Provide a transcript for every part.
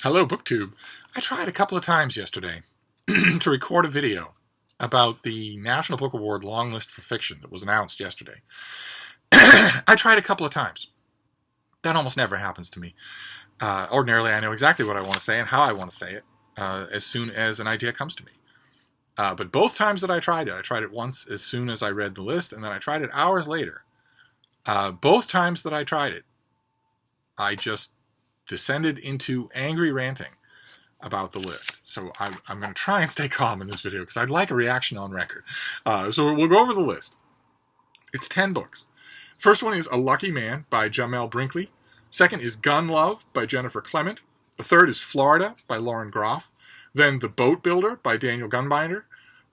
Hello, BookTube. I tried a couple of times yesterday to record a video about the National Book Award long list for fiction that was announced yesterday. I tried a couple of times. That almost never happens to me. Ordinarily, I know exactly what I want to say and how I want to say it as soon as an idea comes to me. But both times that I tried it once as soon as I read the list, and then I tried it hours later. Both times that I tried it, I just descended into angry ranting about the list. So I'm going to try and stay calm in this video because I'd like a reaction on record. So we'll go over the list. It's 10 books. First one is A Lucky Man by Jamel Brinkley. Second is Gun Love by Jennifer Clement. The third is Florida by Lauren Groff. Then The Boat Builder by Daniel Gunbinder.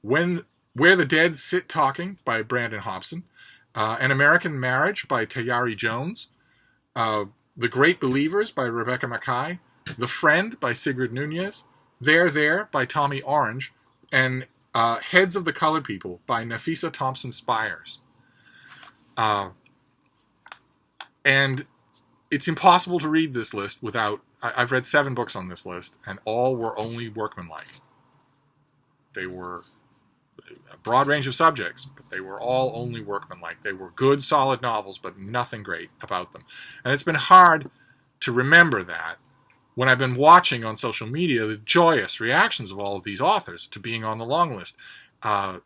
Where the Dead Sit Talking by Brandon Hobson. An American Marriage by Tayari Jones. The Great Believers by Rebecca Mackay, The Friend by Sigrid Nunez, There by Tommy Orange, and Heads of the Colored People by Nafisa Thompson Spires. And it's impossible to read this list without... I've read 7 books on this list, and all were only workmanlike. They were a broad range of subjects, but they were all only workmanlike. They were good, solid novels, but nothing great about them. And it's been hard to remember that when I've been watching on social media the joyous reactions of all of these authors to being on the long list. A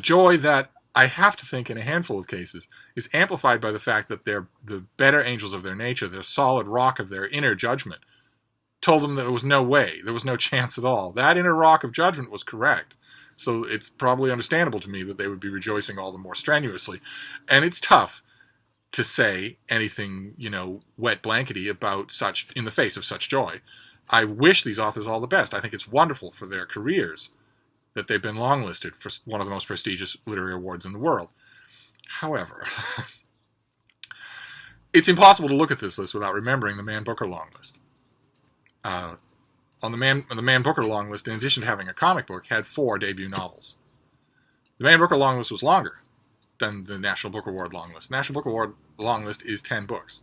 joy that I have to think in a handful of cases is amplified by the fact that they're the better angels of their nature, their solid rock of their inner judgment, told them that there was no way, there was no chance at all. That inner rock of judgment was correct. So it's probably understandable to me that they would be rejoicing all the more strenuously. And it's tough to say anything, wet blankety about such, in the face of such joy. I wish these authors all the best. I think it's wonderful for their careers that they've been longlisted for one of the most prestigious literary awards in the world. However, it's impossible to look at this list without remembering the Man Booker long list. On the Man Booker long list, in addition to having a comic book, had 4 debut novels. The Man Booker long list was longer than the National Book Award long list. The National Book Award long list is 10 books.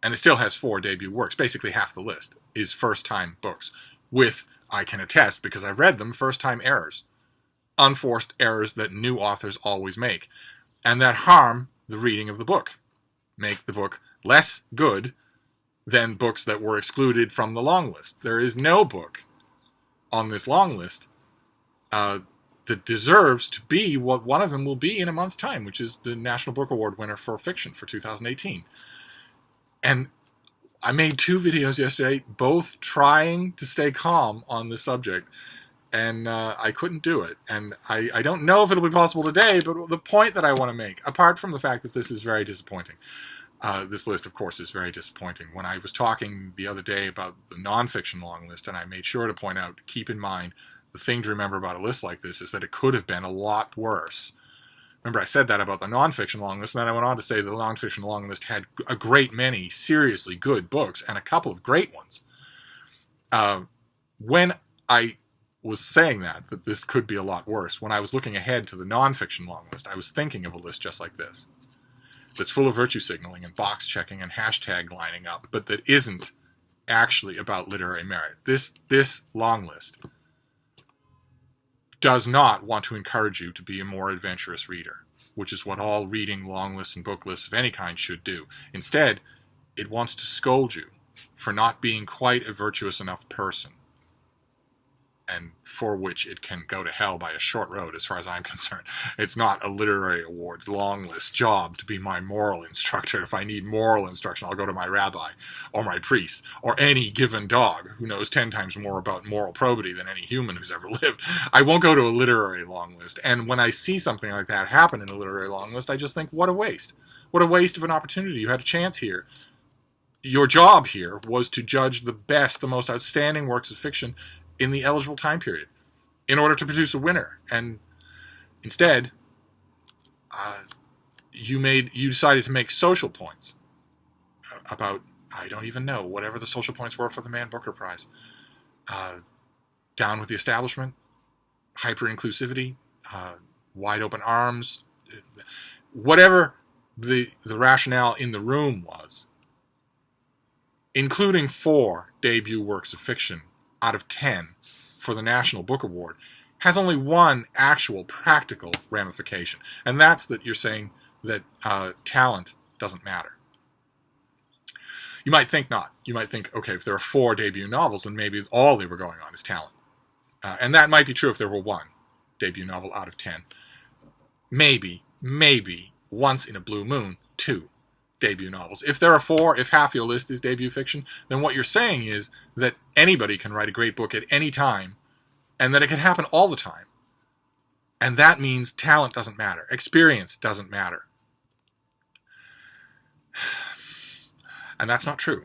And it still has 4 debut works. Basically half the list is first-time books with, I can attest, because I've read them, first-time errors. Unforced errors that new authors always make. And that harm the reading of the book. Make the book less good than books that were excluded from the long list. There is no book on this long list that deserves to be what one of them will be in a month's time, which is the National Book Award winner for fiction for 2018. And I made 2 videos yesterday, both trying to stay calm on this subject, and I couldn't do it. And I don't know if it'll be possible today, but the point that I want to make, apart from the fact that this is very disappointing, this list, of course, is very disappointing. When I was talking the other day about the nonfiction long list, and I made sure to point out, keep in mind, the thing to remember about a list like this is that it could have been a lot worse. Remember, I said that about the nonfiction long list, and then I went on to say the nonfiction long list had a great many seriously good books, and a couple of great ones. When I was saying that this could be a lot worse, when I was looking ahead to the nonfiction long list, I was thinking of a list just like this. That's full of virtue signaling and box checking and hashtag lining up, but that isn't actually about literary merit. This long list does not want to encourage you to be a more adventurous reader, which is what all reading long lists and book lists of any kind should do. Instead, it wants to scold you for not being quite a virtuous enough person, and for which it can go to hell by a short road as far as I'm concerned. It's not a literary awards long list job to be my moral instructor. If I need moral instruction, I'll go to my rabbi or my priest or any given dog who knows 10 times more about moral probity than any human who's ever lived. I won't go to a literary long list. And when I see something like that happen in a literary long list, I just think, what a waste. What a waste of an opportunity. You had a chance here. Your job here was to judge the best, the most outstanding works of fiction in the eligible time period in order to produce a winner. And instead, you decided to make social points about, I don't even know, whatever the social points were for the Man Booker Prize. Down with the establishment, hyper-inclusivity, wide open arms, whatever the rationale in the room was, including 4 debut works of fiction out of 10 for the National Book Award, has only one actual practical ramification, and that's that you're saying that talent doesn't matter. You might think not. You might think, okay, if there are 4 debut novels, then maybe all they were going on is talent. And that might be true if there were 1 debut novel out of 10. Maybe, once in a blue moon, 2 debut novels. If there are 4, if half your list is debut fiction, then what you're saying is that anybody can write a great book at any time, and that it can happen all the time. And that means talent doesn't matter. Experience doesn't matter. And that's not true.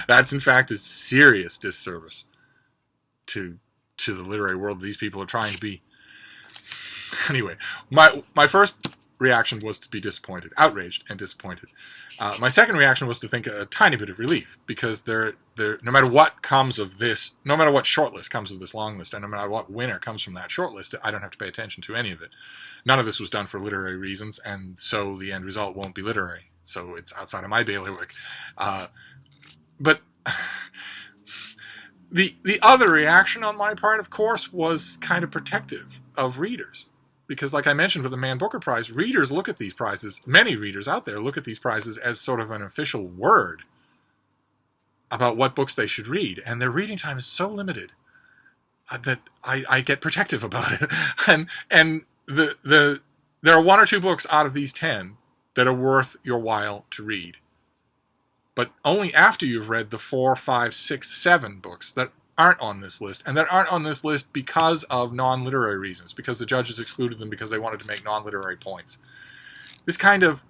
That's, in fact, a serious disservice to the literary world these people are trying to be. Anyway, my first reaction was to be disappointed, outraged and disappointed. My second reaction was to think a tiny bit of relief, because no matter what comes of this, no matter what shortlist comes of this long list, and no matter what winner comes from that shortlist, I don't have to pay attention to any of it. None of this was done for literary reasons, and so the end result won't be literary. So it's outside of my bailiwick. But the other reaction on my part, of course, was kind of protective of readers. Because like I mentioned with the Man Booker Prize, readers look at these prizes, many readers out there look at these prizes as sort of an official word about what books they should read. And their reading time is so limited that I get protective about it. And there are 1 or 2 books out of these 10 that are worth your while to read. But only after you've read the 4, 5, 6, 7 books that aren't on this list, and that aren't on this list because of non-literary reasons, because the judges excluded them because they wanted to make non-literary points. This kind of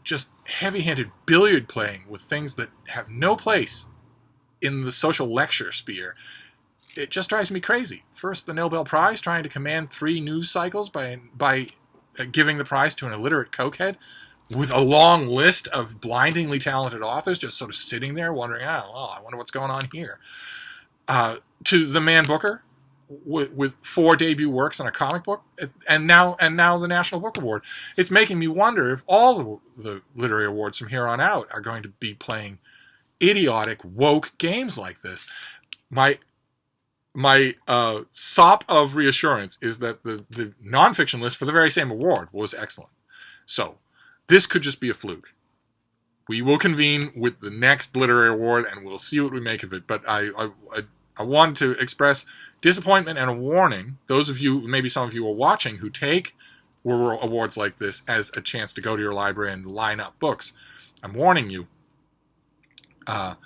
just heavy-handed billiard playing with things that have no place in the social lecture sphere, it just drives me crazy. First, the Nobel Prize trying to command 3 news cycles by giving the prize to an illiterate cokehead, with a long list of blindingly talented authors just sort of sitting there wondering, I wonder what's going on here. To the Man Booker, with 4 debut works and a comic book, and now the National Book Award. It's making me wonder if all the literary awards from here on out are going to be playing idiotic, woke games like this. My sop of reassurance is that the nonfiction list for the very same award was excellent. So this could just be a fluke. We will convene with the next literary award, and we'll see what we make of it. But I wanted to express disappointment and a warning. Those of you, maybe some of you are watching, who take awards like this as a chance to go to your library and line up books, I'm warning you that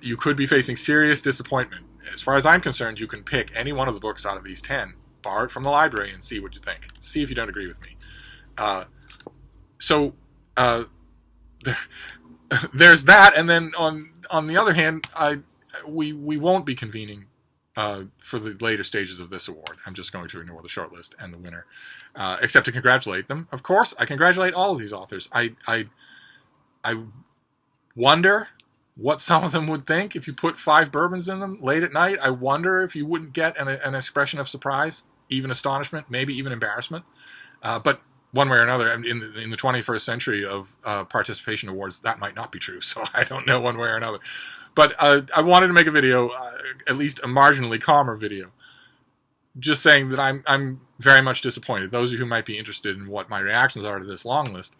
you could be facing serious disappointment. As far as I'm concerned, you can pick any one of the books out of these 10, borrow it from the library, and see what you think. See if you don't agree with me. There's that, and then on the other hand, we won't be convening for the later stages of this award. I'm just going to ignore the shortlist and the winner, except to congratulate them. Of course, I congratulate all of these authors. I wonder what some of them would think if you put 5 bourbons in them late at night. I wonder if you wouldn't get an expression of surprise, even astonishment, maybe even embarrassment. But one way or another, in the 21st century of participation awards, that might not be true. So I don't know one way or another. But I wanted to make a video, at least a marginally calmer video, just saying that I'm very much disappointed. Those of you who might be interested in what my reactions are to this long list,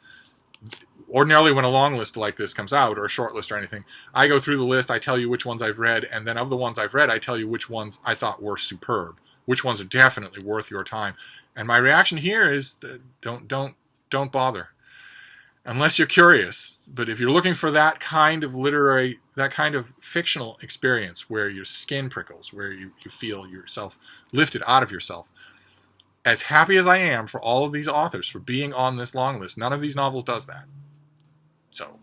ordinarily when a long list like this comes out, or a short list or anything, I go through the list, I tell you which ones I've read, and then of the ones I've read, I tell you which ones I thought were superb, which ones are definitely worth your time. And my reaction here is don't bother, unless you're curious. But if you're looking for that kind of fictional experience where your skin prickles, where you feel yourself lifted out of yourself, as happy as I am for all of these authors for being on this long list, none of these novels does that. So,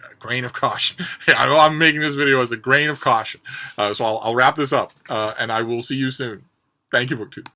a grain of caution. I'm making this video as a grain of caution. So I'll wrap this up, and I will see you soon. Thank you, BookTube.